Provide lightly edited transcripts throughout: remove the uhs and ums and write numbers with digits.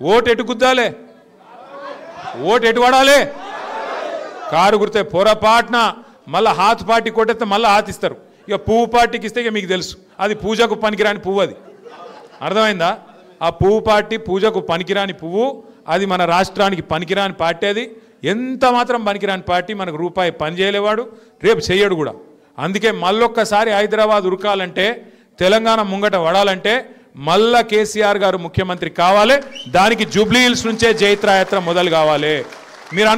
Vote ఎటు గుద్దాలే, vote ఎటు పడాలి, కారు గుర్తే. పొరపాటున మళ్ళీ హాత్ పార్టీ కొట్టేస్తే మళ్ళీ హాత్ ఇస్తారు. ఇక పువ్వు పార్టీకి ఇస్తే ఇక మీకు తెలుసు అది పూజకు పనికిరాని పువ్వు. అది అర్థమైందా? ఆ పువ్వు పార్టీ పూజకు పనికిరాని పువ్వు, అది మన రాష్ట్రానికి పనికిరాని పార్టీ. అది ఎంత మాత్రం పనికిరాని పార్టీ. మనకు రూపాయి పని చేయలేవాడు, రేపు చెయ్యడు కూడా. అందుకే మళ్ళొక్కసారి హైదరాబాద్ ఉరకాలంటే, తెలంగాణ ముంగట వడాలంటే మళ్ళా కేసీఆర్ గారు ముఖ్యమంత్రి కావాలి. దానికి జూబ్లీ హిల్స్ నుంచే జైత్రయాత్ర మొదలు కావాలి. మీరు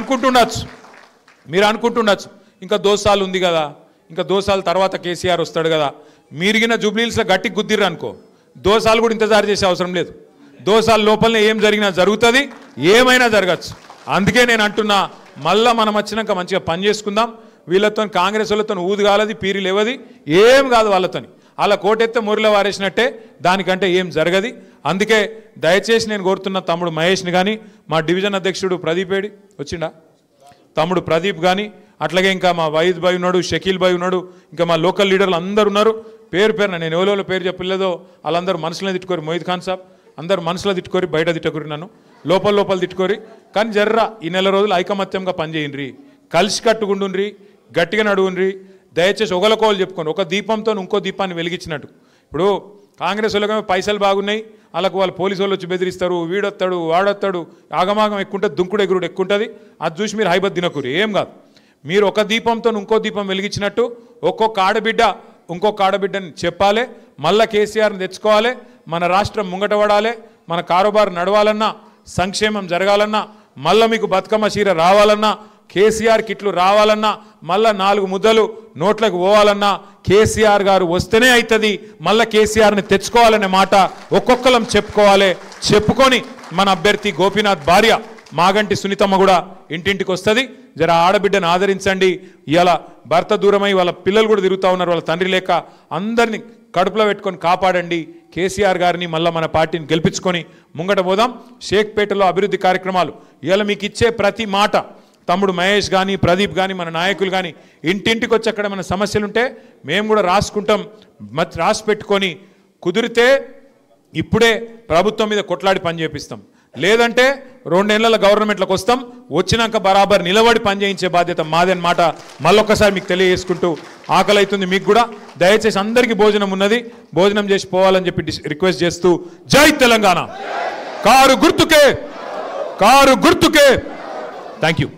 అనుకుంటుండొచ్చు ఇంకా దోసాలు ఉంది కదా, ఇంకా దోసాల తర్వాత కేసీఆర్ వస్తాడు కదా. మీరిగిన జూబ్లీ హిల్స్లో గట్టికి గుద్దిర్రు అనుకో, దోసాలు కూడా ఇంతజారు చేసే అవసరం లేదు. దోసాల లోపలనే ఏం జరిగినా జరుగుతుంది, ఏమైనా జరగచ్చు. అందుకే నేను అంటున్నా, మళ్ళా మనం వచ్చినాక మంచిగా పని చేసుకుందాం. వీళ్ళతో కాంగ్రెస్ వాళ్ళతో ఊదు కాలది, పీరి లేవది, ఏం కాదు వాళ్ళతోని. అలా కోటెత్తే మురిలో వారేసినట్టే, దానికంటే ఏం జరగది. అందుకే దయచేసి నేను కోరుతున్న తమ్ముడు మహేష్ని కానీ, మా డివిజన్ అధ్యక్షుడు ప్రదీప్ ఏడి వచ్చిండా, తమ్ముడు ప్రదీప్ కానీ, అట్లాగే ఇంకా మా వైద్ భాయ్ ఉన్నాడు, షకీల్ భాయ్ ఉన్నాడు, ఇంకా మా లోకల్ లీడర్లు అందరు ఉన్నారు. పేరున నేను ఎవరో పేరు చెప్పలేదో వాళ్ళందరూ మనసులో తిట్టుకోరు. మొయిద్ ఖాన్ సాబ్ అందరూ మనసులో తిట్టుకోరి, బయట తిట్టుకోరి, నన్ను లోపల తిట్టుకోరి. కానీ జర్రా ఈ నెల రోజులు ఐకమత్యంగా పనిచేయండి, కలిసి కట్టుకుంటుండ్రి, గట్టిగా నడువుండ్రి. దయచేసి ఒకరికోలు చెప్పుకోండి. ఒక దీపంతో ఇంకో దీపాన్ని వెలిగించినట్టు. ఇప్పుడు కాంగ్రెస్ వాళ్ళకేమో పైసలు బాగున్నాయి, వాళ్ళకు వాళ్ళు పోలీసు వాళ్ళు వచ్చి బెదిరిస్తారు, వీడొస్తాడు వాడొస్తాడు, ఆగమాగం ఎక్కుంటుంది, దుంకుడు ఎగురుడు ఎక్కుంటుంది. అది చూసి మీరు హైబత్ తినకూరి, ఏం కాదు. మీరు ఒక దీపంతో ఇంకో దీపం వెలిగించినట్టు ఒక్కొక్క ఆడబిడ్డ ఇంకొక ఆడబిడ్డని చెప్పాలి. మళ్ళా కేసీఆర్ని తెచ్చుకోవాలి, మన రాష్ట్రం ముంగట పడాలి, మన కారోబారు నడవాలన్నా, సంక్షేమం జరగాలన్నా, మళ్ళీ మీకు బతుకమ్మ చీర రావాలన్నా, కేసీఆర్ కిట్లు రావాలన్నా, మళ్ళా 4 ముద్దలు నోట్లకు పోవాలన్నా కేసీఆర్ గారు వస్తేనే అవుతుంది. మళ్ళీ కేసీఆర్ని తెచ్చుకోవాలనే మాట ఒక్కొక్కరం చెప్పుకోవాలి. చెప్పుకొని మన అభ్యర్థి గోపీనాథ్ భార్య మాగంటి సునీతమ్మ కూడా ఇంటింటికి వస్తుంది. జర ఆడబిడ్డను ఆదరించండి. ఇలా భర్త దూరమై వాళ్ళ పిల్లలు కూడా తిరుగుతూ ఉన్నారు, వాళ్ళ తండ్రి లేక. అందరినీ కడుపులో పెట్టుకొని కాపాడండి. కేసీఆర్ గారిని మళ్ళీ మన పార్టీని గెలిపించుకొని ముంగట పోదాం. షేక్పేటలో అభివృద్ధి కార్యక్రమాలు ఇలా మీకు ఇచ్చే ప్రతి మాట తమ్ముడు మహేష్ కానీ, ప్రదీప్ కానీ, మన నాయకులు కానీ ఇంటింటికి వచ్చి అక్కడ మన సమస్యలుంటే మేము కూడా రాసుకుంటాం. రాసి పెట్టుకొని కుదిరితే ఇప్పుడే ప్రభుత్వం మీద కొట్లాడి పని చేపిస్తాం. లేదంటే 2 నెలల గవర్నమెంట్లోకి వస్తాం. వచ్చినాక బరాబర్ నిలబడి పని చేయించే బాధ్యత మాదని మాట మళ్ళొక్కసారి మీకు తెలియజేసుకుంటూ, ఆకలి అవుతుంది మీకు కూడా. దయచేసి అందరికీ భోజనం ఉన్నది, భోజనం చేసి పోవాలని చెప్పి రిక్వెస్ట్ చేస్తూ, జై తెలంగాణ. కారు గుర్తుకే. Thank you.